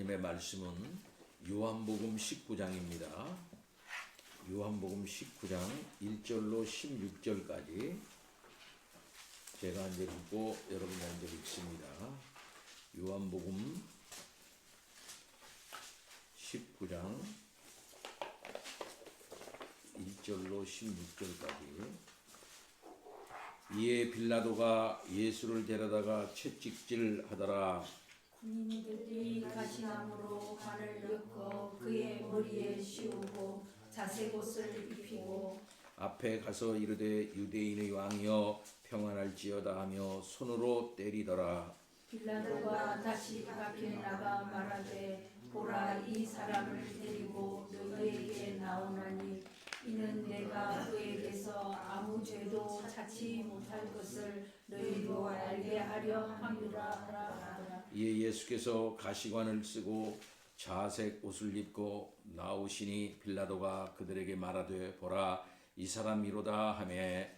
하나님의 말씀은 요한복음 19장입니다. 요한복음 19장 1절로 16절까지 제가 이제 읽고 여러분이 이제 읽습니다. 요한복음 19장 1절로 16절까지. 이에 빌라도가 예수를 데려다가 채찍질 하더라. 군인들이 가시나무로 관을 엮어 그의 머리에 씌우고 자색옷을 입히고 앞에 가서 이르되 유대인의 왕이여 평안할지어다 하며 손으로 때리더라. 빌라도가 다시 밖에 나가 말하되 보라, 이 사람을 데리고 너희에게 나오나니 이는 내가 그에게서 아무 죄도 찾지 못할 것을 너희도 알게 하려 함이라 하더라. 이에 예수께서 가시관을 쓰고 자색 옷을 입고 나오시니 빌라도가 그들에게 말하되 보라, 이 사람이로다 하매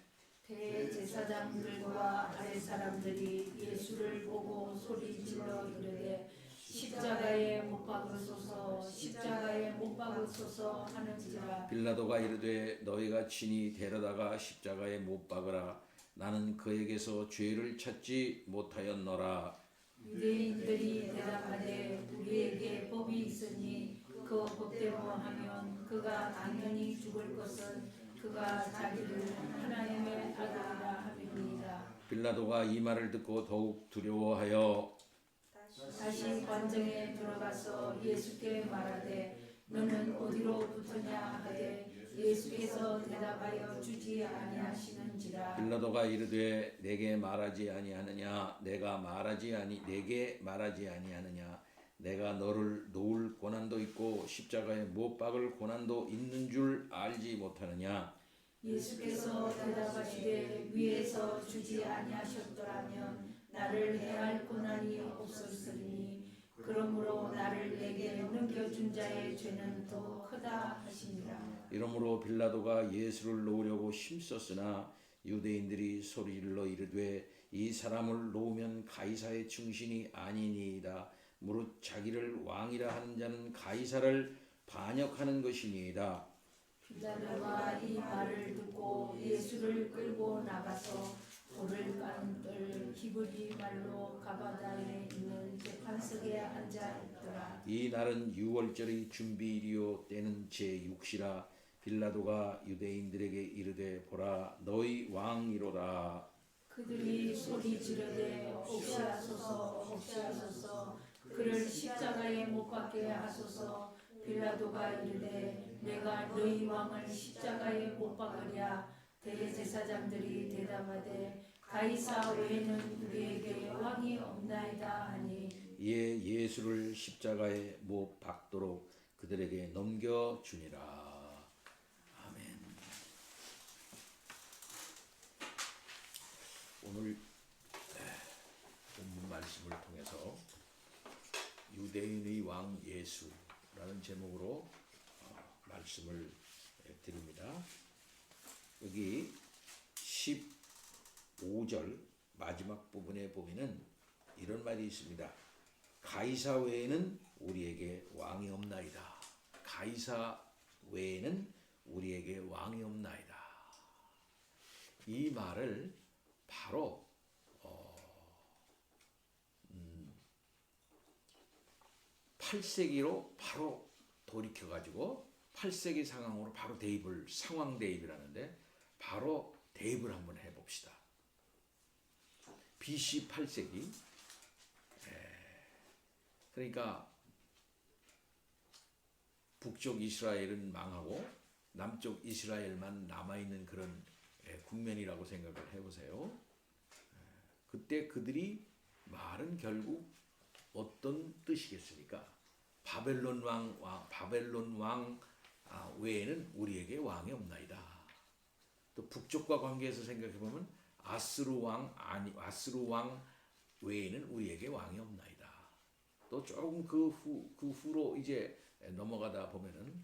대제사장들과 아랫 사람들이 예수를 보고 소리질러 이르되 십자가에 못 박으소서, 십자가에 못 박으소서 하는지라. 빌라도가 이르되 너희가 친히 데려다가 십자가에 못 박으라. 나는 그에게서 죄를 찾지 못하였노라. 유대인들이 대답하되 우리에게 법이 있으니 그 법대로 하면 그가 당연히 죽을 것은 그가 자기를 하나님의 아들이라 함이니이다. 빌라도가 이 말을 듣고 더욱 두려워하여 다시 관정에 들어가서 예수께 말하되 너는 어디로 붙으냐 하되 예수께서 대답하여 주지 아니하시는지라. 빌라도가 이르되 내게 말하지 아니하느냐, 내게 말하지 아니하느냐, 내가 너를 놓을 고난도 있고 십자가에 못 박을 고난도 있는 줄 알지 못하느냐. 예수께서 대답하시되 위에서 주지 아니하셨더라면 나를 해할 고난이 없었으리니 그러므로 나를 내게 넘겨준 자의 죄는 더 크다 하시니라. 이러므로 빌라도가 예수를 놓으려고 힘썼으나 유대인들이 소리질러 이르되 이 사람을 놓으면 가이사의 충신이 아니니이다. 무릇 자기를 왕이라 하는 자는 가이사를 반역하는 것이니이다. 빌라도가 이 말을 듣고 예수를 끌고 나가서 돌을 깐들 히브리 말로 가바다에 있는 재판석에 앉아 있더라. 이 날은 유월절의 준비일이요 때는 제6시라. 빌라도가 유대인들에게 이르되 보라, 너희 왕이로다. 그들이 소리 지르되 옥시하소서, 옥시하소서, 그를 십자가에 못 박게 하소서. 빌라도가 이르되 내가 너희 왕을 십자가에 못 박으랴. 대제사장들이 대답하되 가이사 외에는 우리에게 왕이 없나이다 하니 이에 예수를 십자가에 못 박도록 그들에게 넘겨주니라. 아멘. 오늘 본문 말씀을 통해서 유대인의 왕 예수라는 제목으로 말씀을 드립니다. 여기 15절 마지막 부분에 보면은 이런 말이 있습니다. 가이사 외에는 우리에게 왕이 없나이다. 가이사 외에는 우리에게 왕이 없나이다. 이 말을 바로 8세기로 바로 돌이켜가지고 8세기 상황으로 바로 상황 대입을 하는데 바로 대입을 한번 해봅시다. BC 8세기. 그러니까 북쪽 이스라엘은 망하고 남쪽 이스라엘만 남아있는 그런 국면이라고 생각을 해보세요. 그때 그들이 말은 결국 어떤 뜻이겠습니까? 바벨론 왕 외에는 우리에게 왕이 없나이다. 또 북쪽과 관계해서 생각해 보면 아스루 왕 외에는 우리에게 왕이 없나이다. 또 조금 그 후로 이제 넘어가다 보면은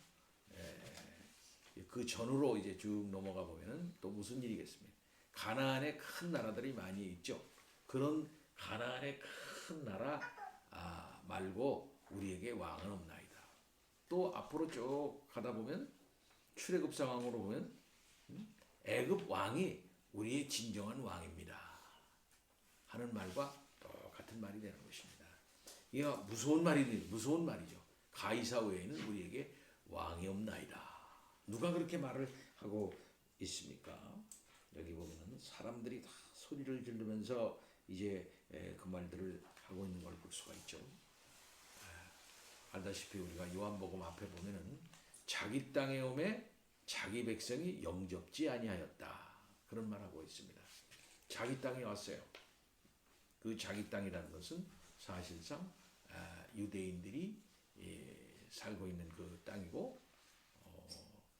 그 전후로 이제 쭉 넘어가 보면은 또 무슨 일이겠습니까? 가나안에 큰 나라들이 많이 있죠. 그런 가나안의 큰 나라 말고 우리에게 왕은 없나이다. 또 앞으로 쭉 가다 보면 출애굽 상황으로 보면 애굽 왕이 우리의 진정한 왕입니다 하는 말과 똑같은 말이 되는 것입니다. 이게 무서운 말이죠. 가이사 외에는 우리에게 왕이 없나이다. 누가 그렇게 말을 하고 있습니까? 여기 보면은 사람들이 다 소리를 지르면서 이제 그 말들을 하고 있는 걸 볼 수가 있죠. 알다시피 우리가 요한복음 앞에 보면은 자기 땅에 오매 자기 백성이 영접지 아니하였다. 그런 말하고 있습니다. 자기 땅에 왔어요. 그 자기 땅이라는 것은 사실상 유대인들이 살고 있는 그 땅이고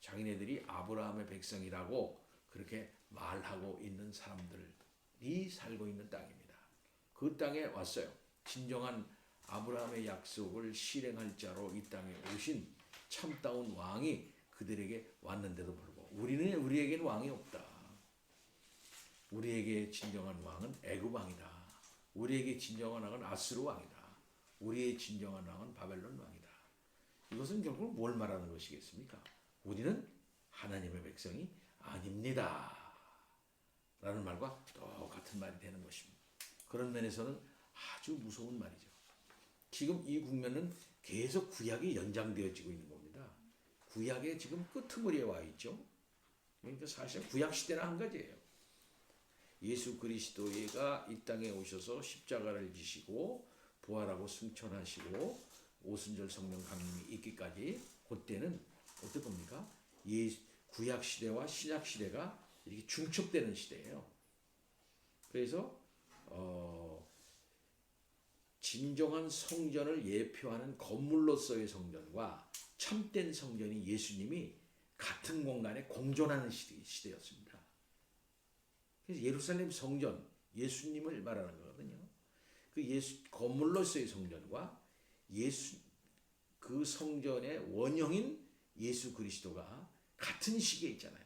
자기네들이 아브라함의 백성이라고 그렇게 말하고 있는 사람들이 살고 있는 땅입니다. 그 땅에 왔어요. 진정한 아브라함의 약속을 실행할 자로 이 땅에 오신 참다운 왕이 그들에게 왔는데도 불구하고 우리에게는 왕이 없다. 우리에게 진정한 왕은 애굽 왕이다. 우리에게 진정한 왕은 아스루 왕이다. 우리의 진정한 왕은 바벨론 왕이다. 이것은 결국 뭘 말하는 것이겠습니까? 우리는 하나님의 백성이 아닙니다. 라는 말과 똑같은 말이 되는 것입니다. 그런 면에서는 아주 무서운 말이죠. 지금 이 국면은 계속 구약이 연장되어지고 있는 겁니다. 구약의 지금 끄트머리에 와 있죠. 그러니까 사실 구약 시대는 한 가지예요. 예수 그리스도가 이 땅에 오셔서 십자가를 지시고 부활하고 승천하시고 오순절 성령 강림이 있기까지 그때는 어떻게 봅니까? 구약 시대와 신약 시대가 이렇게 중첩되는 시대예요. 그래서 진정한 성전을 예표하는 건물로서의 성전과 참된 성전이 예수님이 같은 공간에 공존하는 시대였습니다. 그래서 예루살렘 성전, 예수님을 말하는 거거든요. 그 건물로서의 성전과 그 성전의 원형인 예수 그리스도가 같은 시기에 있잖아요.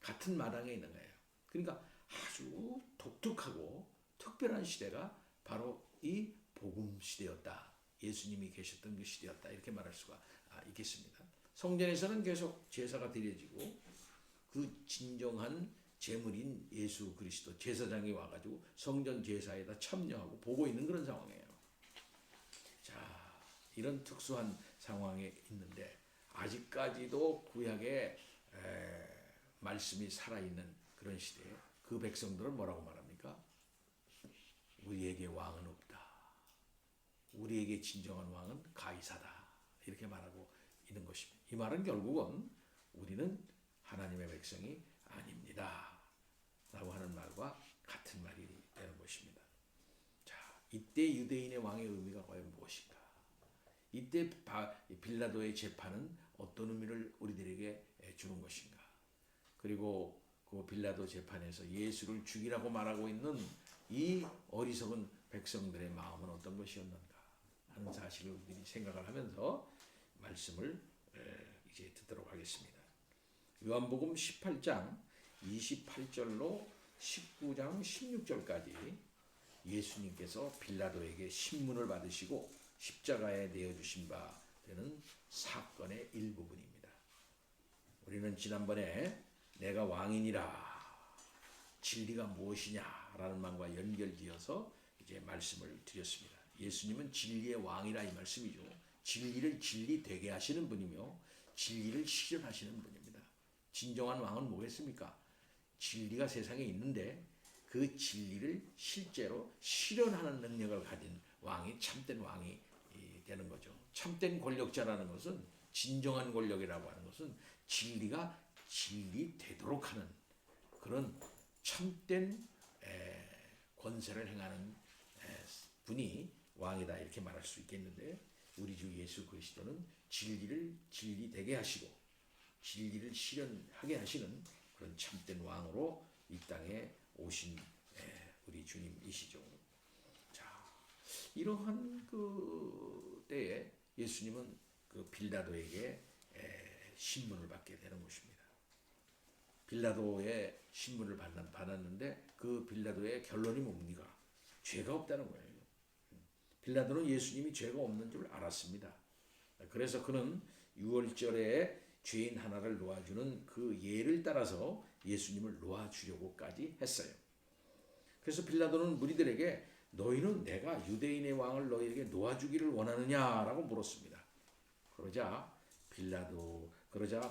같은 마당에 있는 거예요. 그러니까 아주 독특하고 특별한 시대가 바로 이 복음 시대였다. 예수님이 계셨던 그 시대였다. 이렇게 말할 수가 있겠습니다. 성전에서는 계속 제사가 드려지고 그 진정한 제물인 예수 그리스도 제사장이 와가지고 성전 제사에다 참여하고 보고 있는 그런 상황이에요. 자, 이런 특수한 상황에 있는데 아직까지도 구약의 말씀이 살아있는 그런 시대에 그 백성들은 뭐라고 말합니까? 우리에게 왕은 없다. 우리에게 진정한 왕은 가이사다. 이렇게 말하고 있는 것입니다. 이 말은 결국은 우리는 하나님의 백성이 아닙니다. 라고 하는 말과 같은 말이 되는 것입니다. 자, 이때 유대인의 왕의 의미가 과연 무엇인가? 이때 빌라도의 재판은 어떤 의미를 우리들에게 주는 것인가? 그리고 그 빌라도 재판에서 예수를 죽이라고 말하고 있는 이 어리석은 백성들의 마음은 어떤 것이었는가 하는 사실을 우리들이 생각을 하면서 말씀을 이제 듣도록 하겠습니다. 요한복음 18장 28절로 19장 16절까지 예수님께서 빌라도에게 신문을 받으시고 십자가에 내어주신 바 되는 사건의 일부분입니다. 우리는 지난번에 내가 왕이니라 진리가 무엇이냐라는 말과 연결지어서 이제 말씀을 드렸습니다. 예수님은 진리의 왕이라 이 말씀이죠. 진리를 진리 되게 하시는 분이며 진리를 실현하시는 분입니다. 진정한 왕은 뭐겠습니까? 진리가 세상에 있는데 그 진리를 실제로 실현하는 능력을 가진 왕이 참된 왕이 되는 거죠. 참된 권력자라는 것은 진정한 권력이라고 하는 것은 진리가 진리 되도록 하는 그런 참된 권세를 행하는 분이 왕이다 이렇게 말할 수 있겠는데 우리 주 예수 그리스도는 진리를 진리 되게 하시고 진리를 실현하게 하시는 그런 참된 왕으로 이 땅에 오신 우리 주님이시죠. 자, 이러한 그 때에 예수님은 그 빌라도에게 신문을 받게 되는 것입니다. 빌라도의 신문을 받았는데 그 빌라도의 결론이 뭡니까? 죄가 없다는 거예요. 빌라도는 예수님이 죄가 없는 줄 알았습니다. 그래서 그는 유월절에 죄인 하나를 놓아주는 그 예를 따라서 예수님을 놓아주려고까지 했어요. 그래서 빌라도는 무리들에게 너희는 내가 유대인의 왕을 너희에게 놓아주기를 원하느냐라고 물었습니다. 그러자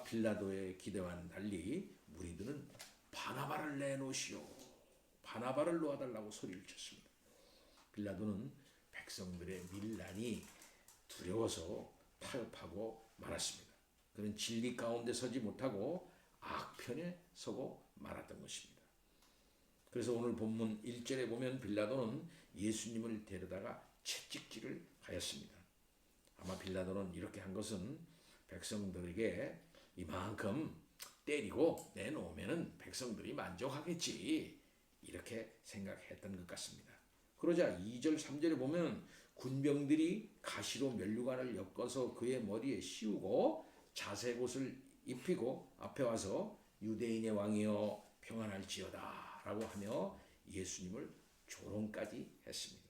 빌라도의 기대와는 달리 무리들은 바나바를 내놓으시오. 바나바를 놓아달라고 소리를 쳤습니다. 빌라도는 백성들의 밀란이 두려워서 타협하고 말았습니다. 그는 진리 가운데 서지 못하고 악편에 서고 말았던 것입니다. 그래서 오늘 본문 1절에 보면 빌라도는 예수님을 데려다가 채찍질을 하였습니다. 아마 빌라도는 이렇게 한 것은 백성들에게 이만큼 때리고 내놓으면 백성들이 만족하겠지 이렇게 생각했던 것 같습니다. 그러자 2절 3절에 보면 군병들이 가시로 면류관을 엮어서 그의 머리에 씌우고 자색 옷을 입히고 앞에 와서 유대인의 왕이여 평안할지어다 라고 하며 예수님을 조롱까지 했습니다.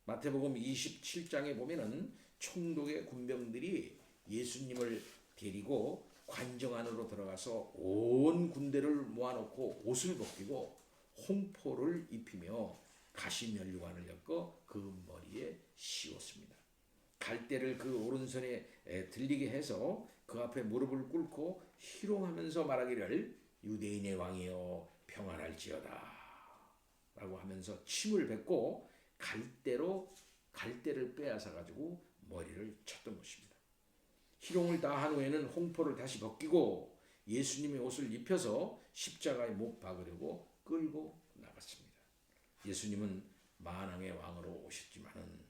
마태복음 27장에 보면은 총독의 군병들이 예수님을 데리고 관정 안으로 들어가서 온 군대를 모아놓고 옷을 벗기고 홍포를 입히며 가시면류관을 엮어 그 머리에 씌웠습니다. 갈대를 그 오른손에 들리게 해서 그 앞에 무릎을 꿇고 희롱하면서 말하기를 유대인의 왕이여 평안할지어다 라고 하면서 침을 뱉고 갈대를 빼앗아 가지고 머리를 쳤던 것입니다. 희롱을 다 한 후에는 홍포를 다시 벗기고 예수님의 옷을 입혀서 십자가에 못 박으려고 끌고 나갔습니다. 예수님은 만왕의 왕으로 오셨지만은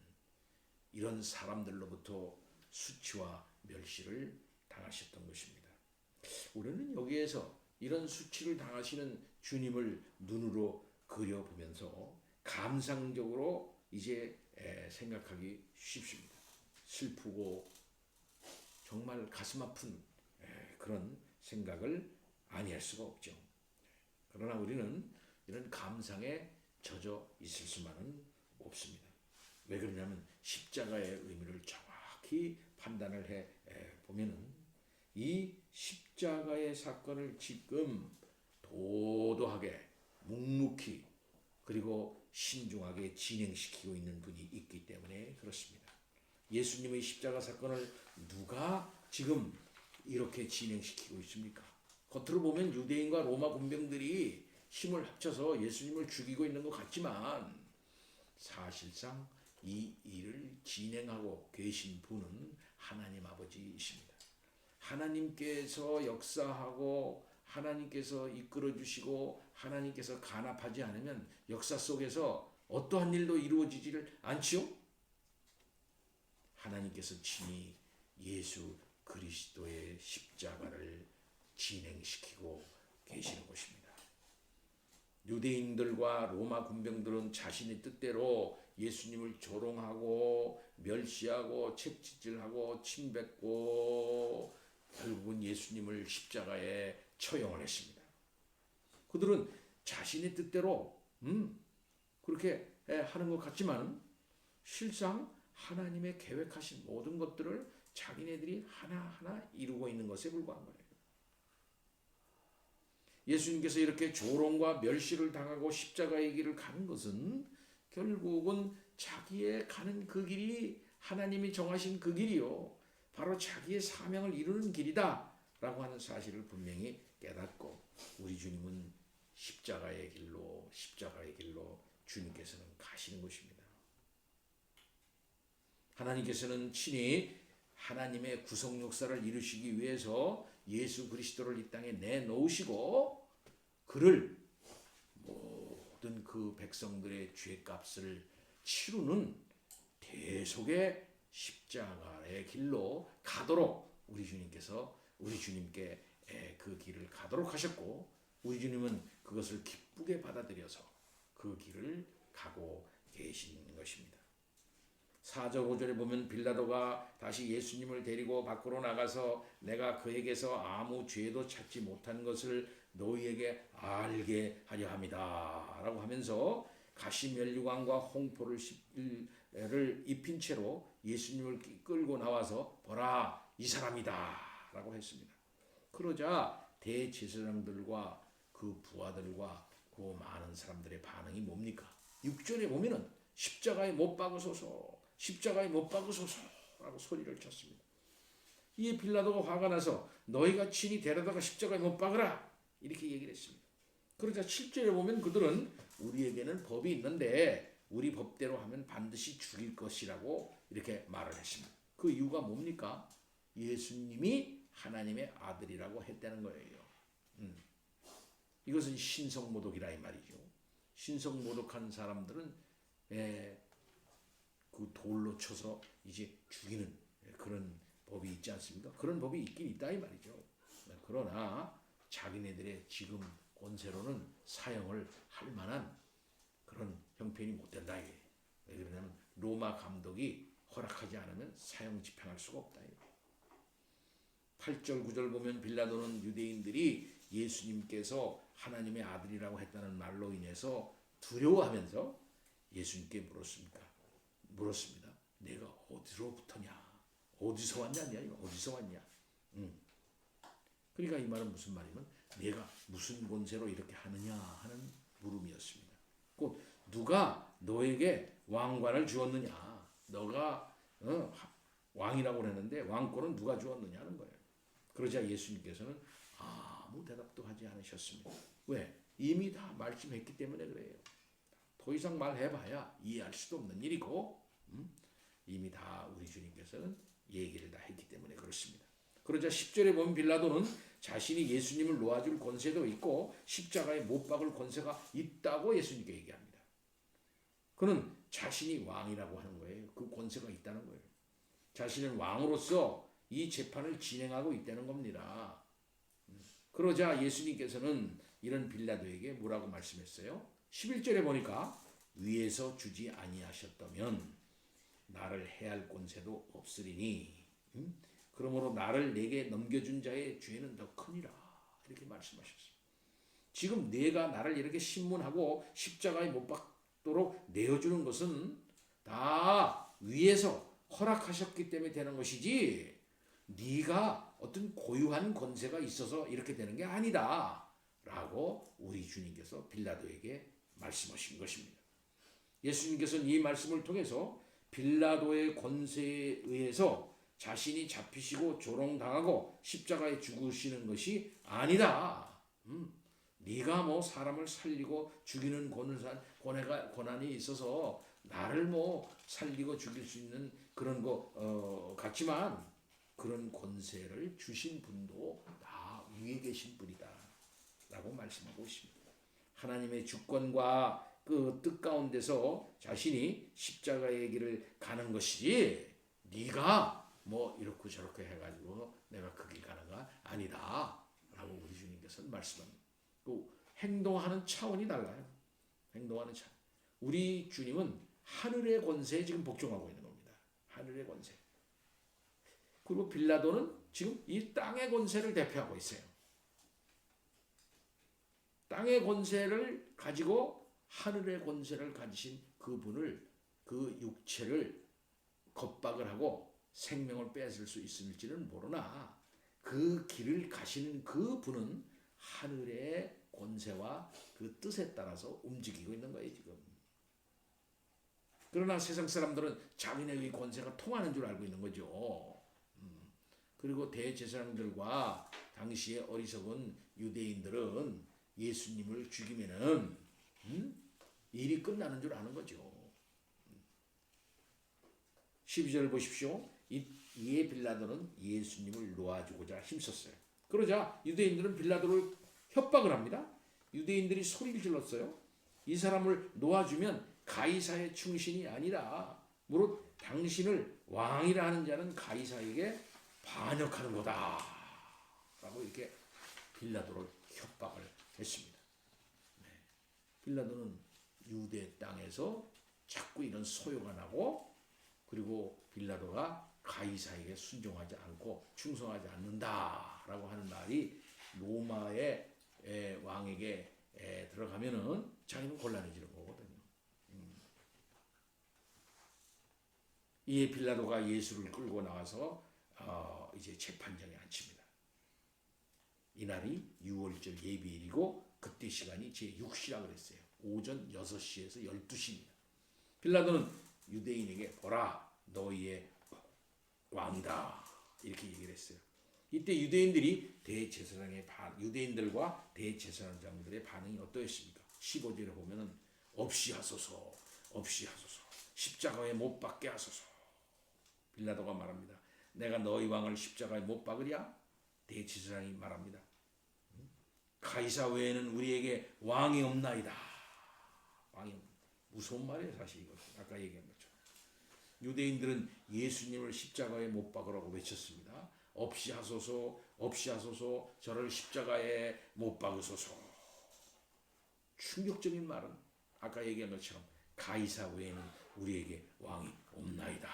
이런 사람들로부터 수치와 멸시를 당하셨던 것입니다. 우리는 여기에서 이런 수치를 당하시는 주님을 눈으로 그려보면서 감상적으로 이제 생각하기 쉽습니다. 슬프고 정말 가슴 아픈 그런 생각을 아니할 수가 없죠. 그러나 우리는 이런 감상에 젖어 있을 수만은 없습니다. 왜 그러냐면 십자가의 의미를 정확히 판단을 해 보면은 이 십자가의 사건을 지금 도도하게 묵묵히 그리고 신중하게 진행시키고 있는 분이 있기 때문에 그렇습니다. 예수님의 십자가 사건을 누가 지금 이렇게 진행시키고 있습니까? 겉으로 보면 유대인과 로마 군병들이 힘을 합쳐서 예수님을 죽이고 있는 것 같지만 사실상 이 일을 진행하고 계신 분은 하나님 아버지이십니다. 하나님께서 역사하고 하나님께서 이끌어 주시고 하나님께서 간합하지 않으면 역사 속에서 어떠한 일도 이루어지지를 않지요? 하나님께서 친히 예수 그리스도의 십자가를 진행시키고 계시는 것입니다. 유대인들과 로마 군병들은 자신의 뜻대로 예수님을 조롱하고 멸시하고 채찍질하고 침뱉고 결국은 예수님을 십자가에 처형을 했습니다. 그들은 자신의 뜻대로 그렇게 하는 것 같지만 실상 하나님의 계획하신 모든 것들을 자기네들이 하나하나 이루고 있는 것에 불과한 거예요. 예수님께서 이렇게 조롱과 멸시를 당하고 십자가의 길을 가는 것은 결국은 자기의 가는 그 길이 하나님이 정하신 그 길이요. 바로 자기의 사명을 이루는 길이다 라고 하는 사실을 분명히 깨닫고 우리 주님은 십자가의 길로 주님께서는 가시는 것입니다. 하나님께서는 친히 하나님의 구속 역사를 이루시기 위해서 예수 그리스도를 이 땅에 내놓으시고 그를 모든 그 백성들의 죄값을 치르는 대속의 십자가의 길로 가도록 우리 주님께 그 길을 가도록 하셨고 우리 주님은 그것을 기쁘게 받아들여서 그 길을 가고 계신 것입니다. 4절 5절에 보면 빌라도가 다시 예수님을 데리고 밖으로 나가서 내가 그에게서 아무 죄도 찾지 못한 것을 너희에게 알게 하려 함이다 라고 하면서 가시면류관과 홍포를 입힌 채로 예수님을 끌고 나와서 보라 이 사람이다 라고 했습니다. 그러자 대제사장들과 그 부하들과 그 많은 사람들의 반응이 뭡니까? 6절에 보면은 십자가에 못 박으소서, 십자가에 못 박으소서 라고 소리를 쳤습니다. 이에 빌라도가 화가 나서 너희가 친히 데려다가 십자가에 못 박으라 이렇게 얘기를 했습니다. 그러자 7절에 보면 그들은 우리에게는 법이 있는데 우리 법대로 하면 반드시 죽일 것이라고 이렇게 말을 했습니다. 그 이유가 뭡니까? 예수님이 하나님의 아들이라고 했다는 거예요. 이것은 신성모독이라 이 말이죠. 신성모독한 사람들은 그 돌로 쳐서 이제 죽이는 그런 법이 있지 않습니까? 그런 법이 있긴 있다 이 말이죠. 그러나 자기네들의 지금 권세로는 사형을 할 만한 그런 형편이 못 된다. 왜 그러냐면 로마 감독이 허락하지 않으면 사형 집행할 수가 없다. 8절 9절 보면 빌라도는 유대인들이 예수님께서 하나님의 아들이라고 했다는 말로 인해서 두려워하면서 예수님께 물었습니다. 내가 어디로부터냐? 어디서 왔냐? 어디서 왔냐? 그러니까 이 말은 무슨 말이면 내가 무슨 권세로 이렇게 하느냐 하는 물음이었습니다. 곧 누가 너에게 왕관을 주었느냐? 너가 왕이라고 그랬는데 왕권은 누가 주었느냐 하는 거예요. 그러자 예수님께서는 아무 대답도 하지 않으셨습니다. 왜? 이미 다 말씀했기 때문에 그래요. 더 이상 말해봐야 이해할 수도 없는 일이고 이미 다 우리 주님께서는 얘기를 다 했기 때문에 그렇습니다. 그러자 10절에 보면 빌라도는 자신이 예수님을 놓아줄 권세도 있고 십자가에 못 박을 권세가 있다고 예수님께 얘기합니다. 그는 자신이 왕이라고 하는 거예요. 그 권세가 있다는 거예요. 자신은 왕으로서 이 재판을 진행하고 있다는 겁니다. 그러자 예수님께서는 이런 빌라도에게 뭐라고 말씀했어요? 11절에 보니까 위에서 주지 아니하셨다면 나를 해할 권세도 없으리니 그러므로 나를 내게 넘겨준 자의 죄는 더 크니라 이렇게 말씀하셨어요. 지금 내가 나를 이렇게 신문하고 십자가에 못 박도록 내어주는 것은 다 위에서 허락하셨기 때문에 되는 것이지 네가 어떤 고유한 권세가 있어서 이렇게 되는 게 아니다 라고 우리 주님께서 빌라도에게 말씀하신 것입니다. 예수님께서는 이 말씀을 통해서 빌라도의 권세에 의해서 자신이 잡히시고 조롱당하고 십자가에 죽으시는 것이 아니다. 네가 뭐 사람을 살리고 죽이는 권한이 있어서 나를 뭐 살리고 죽일 수 있는 그런 거 같지만 그런 권세를 주신 분도 다 위에 계신 분이다 라고 말씀하고 있습니다. 하나님의 주권과 그 뜻 가운데서 자신이 십자가의 길을 가는 것이지 네가 뭐 이렇고 저렇게 해가지고 내가 그 길 가는 거 아니다 라고 우리 주님께서는 말씀합니다. 또 행동하는 차원이 달라요. 행동하는 차원. 우리 주님은 하늘의 권세에 지금 복종하고 있는 겁니다. 하늘의 권세. 그리고 빌라도는 지금 이 땅의 권세를 대표하고 있어요. 땅의 권세를 가지고 하늘의 권세를 가지신 그분을 그 육체를 겁박을 하고 생명을 뺏을 수 있을지는 모르나 그 길을 가시는 그분은 하늘의 권세와 그 뜻에 따라서 움직이고 있는 거예요 지금. 그러나 세상 사람들은 자기네의 권세가 통하는 줄 알고 있는 거죠. 그리고 대제사장들과 당시의 어리석은 유대인들은 예수님을 죽이면은 일이 끝나는 줄 아는 거죠. 12절 보십시오. 이에 빌라도는 예수님을 놓아주고자 힘썼어요. 그러자 유대인들은 빌라도를 협박을 합니다. 유대인들이 소리를 질렀어요. 이 사람을 놓아주면 가이사의 충신이 아니라 무릇 당신을 왕이라 하는 자는 가이사에게 반역하는 거다 라고 이렇게 빌라도를 협박을 했습니다. 빌라도는 유대 땅에서 자꾸 이런 소요가 나고 그리고 빌라도가 가이사에게 순종하지 않고 충성하지 않는다라고 하는 말이 로마의 왕에게 들어가면은 자기는 곤란해지는 거거든요. 이에 빌라도가 예수를 끌고 나와서 이제 재판장에 앉힙니다. 이날이 6월절 예비일이고 그때 시간이 제6시라 그랬어요. 오전 6시에서 12시입니다. 빌라도는 유대인에게 보라 너희의 왕이다 이렇게 얘기를 했어요. 이때 유대인들과 대제사장들의 반응이 어떠했습니까? 15절에 보면은 없이 하소서 십자가에 못 박게 하소서. 빌라도가 말합니다. 내가 너희 왕을 십자가에 못 박으랴? 대제사장이 말합니다. 가이사 외에는 우리에게 왕이 없나이다. 왕이 무서운 말이에요 사실 이거. 아까 얘기한 것처럼. 유대인들은 예수님을 십자가에 못 박으라고 외쳤습니다. 없이 하소서 저를 십자가에 못 박으소서. 충격적인 말은 아까 얘기한 것처럼 가이사 외에는 우리에게 왕이 없나이다.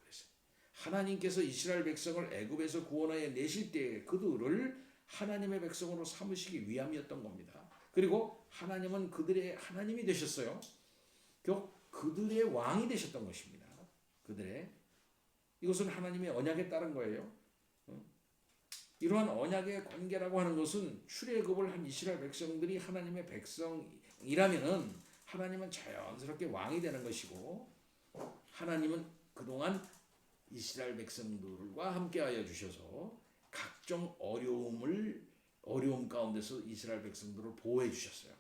그래서 하나님께서 이스라엘 백성을 애굽에서 구원하여 내실 때 그들을 하나님의 백성으로 삼으시기 위함이었던 겁니다. 그리고 하나님은 그들의 하나님이 되셨어요. 그들의 왕이 되셨던 것입니다. 이것은 하나님의 언약에 따른 거예요. 이러한 언약의 관계라고 하는 것은 출애굽을 한 이스라엘 백성들이 하나님의 백성이라면은 하나님은 자연스럽게 왕이 되는 것이고 하나님은 그동안 이스라엘 백성들과 함께하여 주셔서 각종 어려움 가운데서 이스라엘 백성들을 보호해 주셨어요.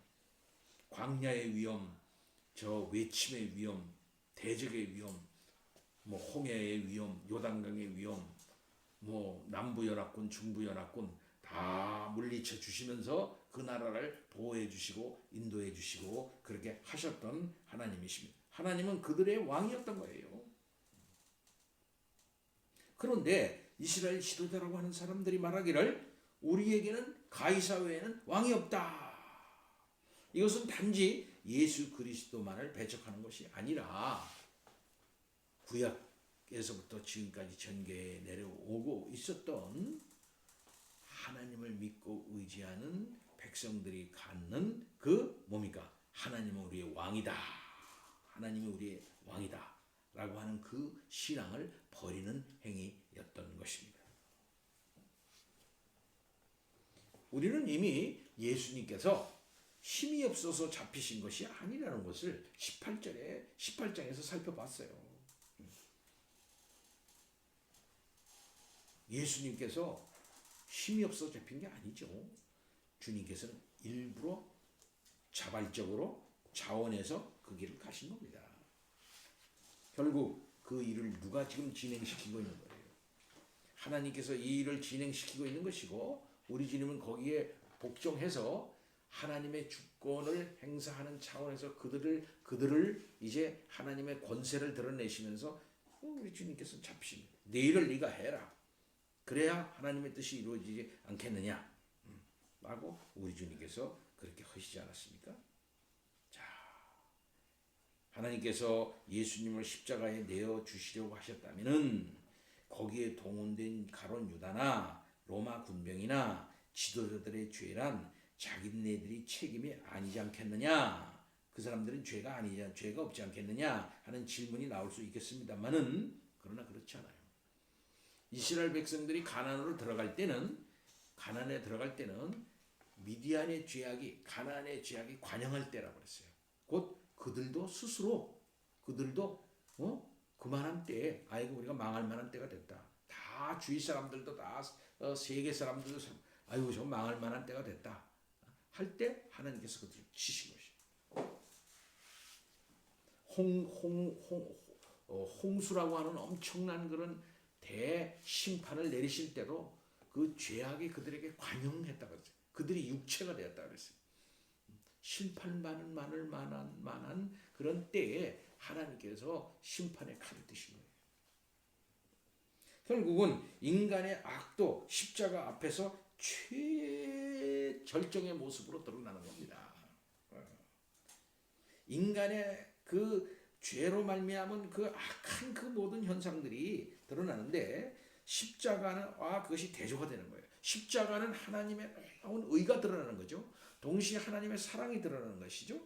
광야의 위험, 저 외침의 위험, 대적의 위험, 홍해의 위험, 요단강의 위험, 남부연합군, 중부연합군 다 물리쳐 주시면서 그 나라를 보호해 주시고 인도해 주시고 그렇게 하셨던 하나님이십니다. 하나님은 그들의 왕이었던 거예요. 그런데 이스라엘 지도자라고 하는 사람들이 말하기를 우리에게는 가이사 외에는 왕이 없다. 이것은 단지 예수 그리스도만을 배척하는 것이 아니라 구약에서부터 지금까지 전개해 내려오고 있었던 하나님을 믿고 의지하는 백성들이 갖는 뭡니까? 하나님은 우리의 왕이다. 하나님이 우리의 왕이다. 라고 하는 그 신앙을 버리는 행위였던 것입니다. 우리는 이미 예수님께서 힘이 없어서 잡히신 것이 아니라는 것을 18장에서 살펴봤어요. 예수님께서 힘이 없어서 잡힌 게 아니죠. 주님께서는 일부러 자발적으로 자원해서 그 길을 가신 겁니다. 결국 그 일을 누가 지금 진행시키고 있는 거예요? 하나님께서 이 일을 진행시키고 있는 것이고 우리 주님은 거기에 복종해서 하나님의 주권을 행사하는 차원에서 그들을 이제 하나님의 권세를 드러내시면서 우리 주님께서 잡히십니다. 내 일을 네가 해라. 그래야 하나님의 뜻이 이루어지지 않겠느냐 라고 우리 주님께서 그렇게 하시지 않았습니까? 자, 하나님께서 예수님을 십자가에 내어주시려고 하셨다면은 거기에 동원된 가룟 유다나 로마 군병이나 지도자들의 죄란 자기네들이 책임이 아니지 않겠느냐, 그 사람들은 죄가 없지 않겠느냐 하는 질문이 나올 수 있겠습니다만은 그러나 그렇지 않아요. 이스라엘 백성들이 가나안에 들어갈 때는 미디안의 죄악이 가나안의 죄악이 관영할 때라고 그랬어요. 곧 그들도 그만한 때에 아이고 우리가 망할 만한 때가 됐다. 다 주위 사람들도 다 세계 사람들도 아이고 저 망할 만한 때가 됐다. 할 때 하나님께서 그들을 치신 것이에요. 홍수라고 하는 엄청난 그런 대심판을 내리실 때도 그 죄악이 그들에게 관영했다 그랬어요. 그들이 육체가 되었다 그랬어요. 심판만은 만한 그런 때에 하나님께서 심판의 칼을 드신 거예요. 결국은 인간의 악도 십자가 앞에서 최절정의 모습으로 드러나는 겁니다. 인간의 그 죄로 말미암은 그 악한 그 모든 현상들이 드러나는데 십자가와 그것이 대조가 되는 거예요. 십자가는 하나님의 놀라운 의가 드러나는 거죠. 동시에 하나님의 사랑이 드러나는 것이죠.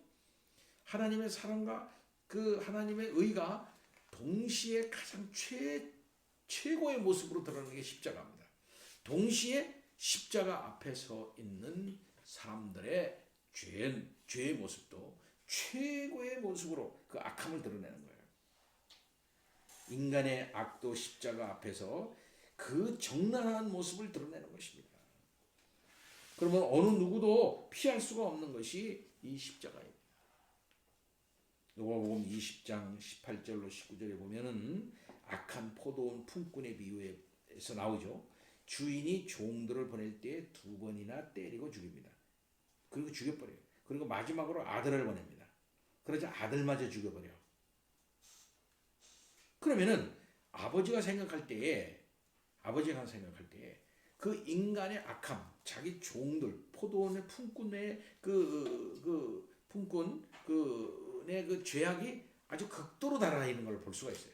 하나님의 사랑과 그 하나님의 의가 동시에 가장 최고의 모습으로 드러나는 게 십자가입니다. 동시에 십자가 앞에 서 있는 사람들의 죄의 모습도 최고의 모습으로 그 악함을 드러내는 거예요. 인간의 악도 십자가 앞에서 그 정난한 모습을 드러내는 것입니다. 그러면 어느 누구도 피할 수가 없는 것이 이 십자가입니다. 누가복음 20장 18절로 19절에 보면은 악한 포도원 품꾼의 비유에서 나오죠. 주인이 종들을 보낼 때 2번이나 때리고 죽입니다. 그리고 죽여버려요. 그리고 마지막으로 아들을 보냅니다. 그러자 아들마저 죽여버려. 그러면은 아버지가 생각할 때에 그 인간의 악함, 자기 종들, 포도원의 품꾼의 품꾼의 그 죄악이 아주 극도로 달아 있는 걸 볼 수가 있어요.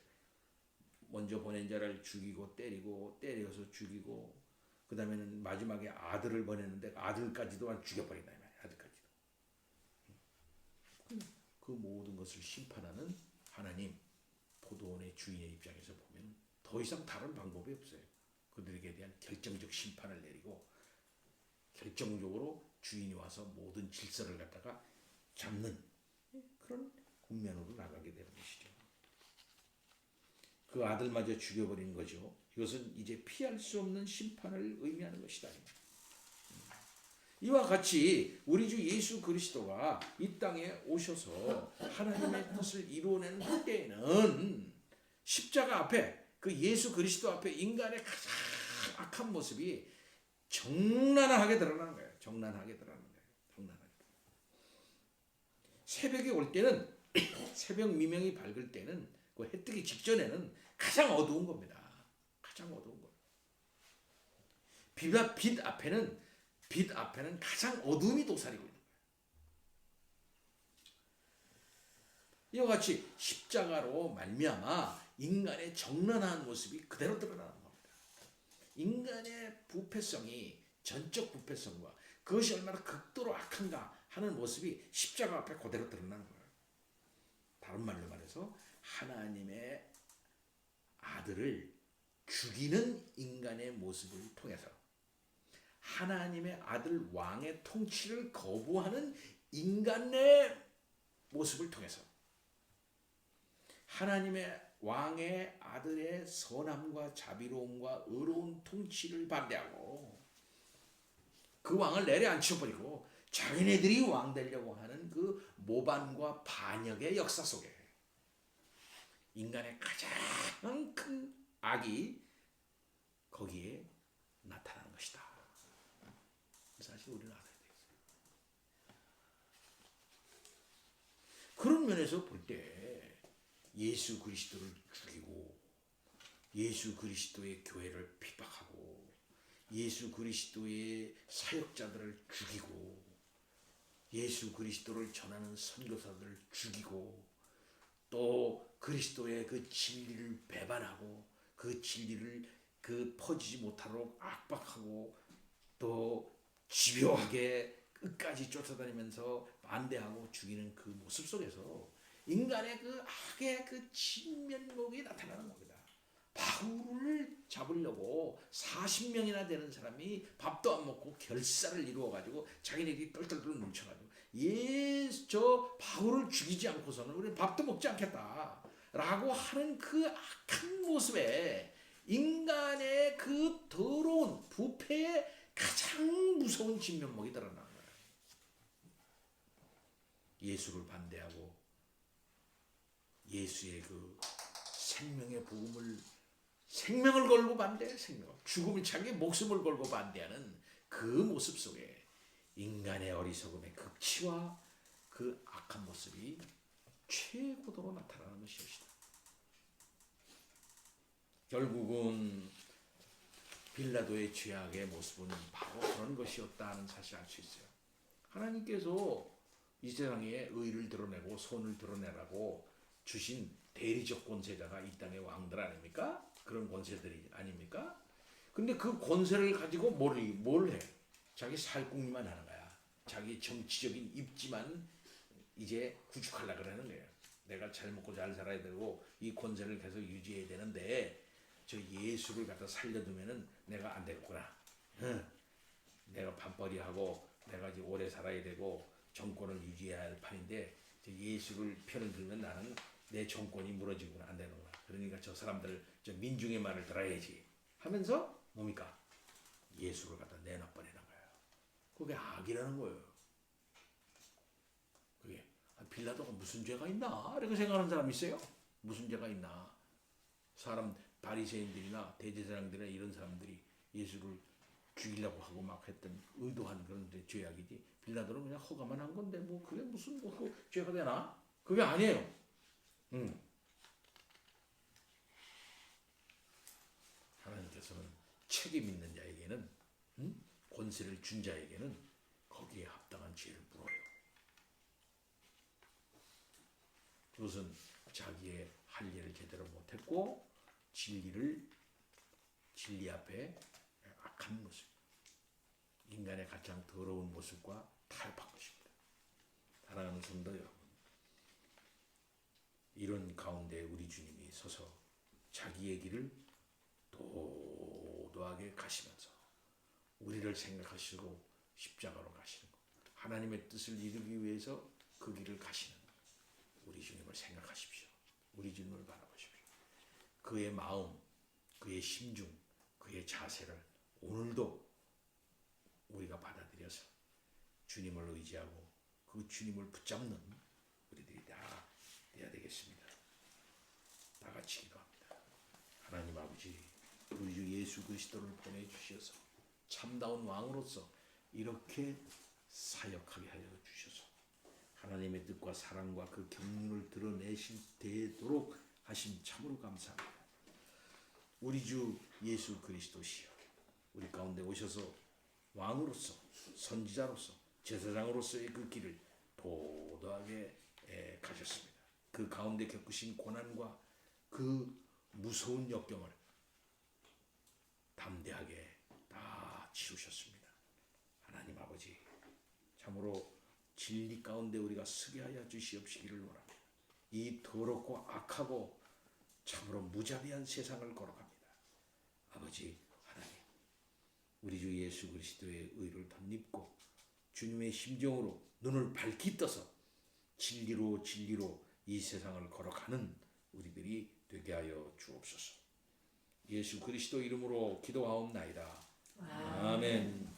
먼저 보낸 자를 죽이고 때려서 죽이고, 그 다음에는 마지막에 아들을 보냈는데 아들까지도 죽여버린다 이 말이에요. 아들까지도. 그 모든 것을 심판하는 하나님, 포도원의 주인의 입장에서 보면 더 이상 다른 방법이 없어요. 그들에게 대한 결정적 심판을 내리고 결정적으로 주인이 와서 모든 질서를 갖다가 잡는 그런 국면으로 나가게 되는 것이죠. 그 아들마저 죽여버린 거죠. 이것은 이제 피할 수 없는 심판을 의미하는 것이다. 이와 같이 우리 주 예수 그리스도가 이 땅에 오셔서 하나님의 뜻을 이루어내는 때에는 십자가 앞에, 그 예수 그리스도 앞에 인간의 가장 악한 모습이 정난하게 드러나는 거예요. 정난하게. 새벽이 올 때는, 새벽 미명이 밝을 때는, 그 해 뜨기 직전에는 가장 어두운 겁니다. 가장 어두운 거예요. 빛 앞에는 가장 어둠이 도사리고 있는 거예요. 이와 같이 십자가로 말미암아 인간의 정난한 모습이 그대로 드러나는 겁니다. 인간의 부패성이, 전적 부패성과 그것이 얼마나 극도로 악한가 하는 모습이 십자가 앞에 그대로 드러나는 거예요. 다른 말로 말해서 하나님의 아들을 죽이는 인간의 모습을 통해서, 하나님의 아들 왕의 통치를 거부하는 인간의 모습을 통해서, 하나님의 왕의 아들의 선함과 자비로움과 의로운 통치를 반대하고 그 왕을 내려앉혀버리고 자기네들이 왕 되려고 하는 그 모반과 반역의 역사 속에 인간의 가장 큰 악이 거기에 나타나는 것이다. 사실 우리는 알아야 되겠어요. 그런 면에서 볼 때 예수 그리스도를 죽이고 예수 그리스도의 교회를 핍박하고 예수 그리스도의 사역자들을 죽이고 예수 그리스도를 전하는 선교사들을 죽이고 또 그리스도의 그 진리를 배반하고 그 진리를 퍼지지 못하도록 압박하고 또 집요하게 끝까지 쫓아다니면서 반대하고 죽이는 그 모습 속에서 인간의 그 악의 그 진면목이 나타나는 겁니다. 바울을 잡으려고 40명이나 되는 사람이 밥도 안 먹고 결사를 이루어가지고 자기네들이 똘똘똘 뭉쳐가지고 저 바울을 죽이지 않고서는 우리는 밥도 먹지 않겠다 라고 하는 그 악한 모습에 인간의 그 더러운 부패의 가장 무서운 진면목이 드러나는 거예요. 예수를 반대하고 예수의 그 생명의 복음을 생명을 걸고 반대해, 죽음을 자기 목숨을 걸고 반대하는 그 모습 속에 인간의 어리석음의 극치와 그 악한 모습이 최고도로 나타나는 것이었다. 결국은 빌라도의 죄악의 모습은 바로 그런 것이었다는 사실을 알 수 있어요. 하나님께서 이 세상에 의를 드러내고 선을 드러내라고 주신 대리적 권세자가 이 땅의 왕들 아닙니까? 그런 권세들이 아닙니까? 근데 그 권세를 가지고 뭘 해? 자기 살궁리만 하는 거야. 자기 정치적인 입지만 이제 구축하려고 그러는 거예요. 내가 잘 먹고 잘 살아야 되고 이 권세를 계속 유지해야 되는데 저 예수를 갖다 살려두면은 내가 안 되겠구나. 응. 내가 반벌이하고 내가 이제 오래 살아야 되고 정권을 유지해야 할 판인데 저 예수를 편을 들면 나는 내 정권이 무너지고는 안 되는 거야. 그러니까 저 사람들 저 민중의 말을 들어야지 하면서 뭡니까? 예수를 갖다 내놔버리는 거예요. 그게 악이라는 거예요. 그게 빌라도가 무슨 죄가 있나? 이렇게 생각하는 사람 있어요? 무슨 죄가 있나? 사람 바리새인들이나 대제사장들이나 이런 사람들이 예수를 죽이려고 하고 막 했던 의도한 그런 죄악이지. 빌라도는 그냥 허가만 한 건데 뭐 그게 무슨 그 죄가 되나? 그게 아니에요. 하나님께서는 책임 있는 자에게는 권세를 준 자에게는 거기에 합당한 죄를 물어요. 그것은 자기의 할 일을 제대로 못했고 진리 앞에 악한 모습, 인간의 가장 더러운 모습과 타협한 것입니다. 사랑하는 성도 여러분, 이런 가운데 우리 주님이 서서 자기의 길을 도도하게 가시면서 우리를 생각하시고 십자가로 가시는 것, 하나님의 뜻을 이루기 위해서 그 길을 가시는 우리 주님을 생각하십시오. 우리 주님을 바라보십시오. 그의 마음, 그의 심중, 그의 자세를 오늘도 우리가 받아들여서 주님을 의지하고 그 주님을 붙잡는 우리들이 다 되어야 되겠습니다. 다 같이 기도합니다. 하나님 아버지, 우리 주 예수 그리스도를 보내주셔서 참다운 왕으로서 이렇게 사역하게 하여 주셔서 하나님의 뜻과 사랑과 그 경륜을 드러내실 되도록 하심 참으로 감사합니다. 우리 주 예수 그리스도시여, 우리 가운데 오셔서 왕으로서 선지자로서 제사장으로서의 그 길을 도도하게 가셨습니다. 그 가운데 겪으신 고난과 그 무서운 역경을 담대하게 다 치우셨습니다. 하나님 아버지, 참으로 진리 가운데 우리가 서게 하여 주시옵시기를 원합니다. 이 더럽고 악하고 참으로 무자비한 세상을 걸어갑니다. 아버지 하나님, 우리 주 예수 그리스도의 의를 덧입고 주님의 심정으로 눈을 밝히 떠서 진리로 이 세상을 걸어가는 우리들이 되게 하여 주옵소서. 예수 그리스도 이름으로 기도하옵나이다. 아멘.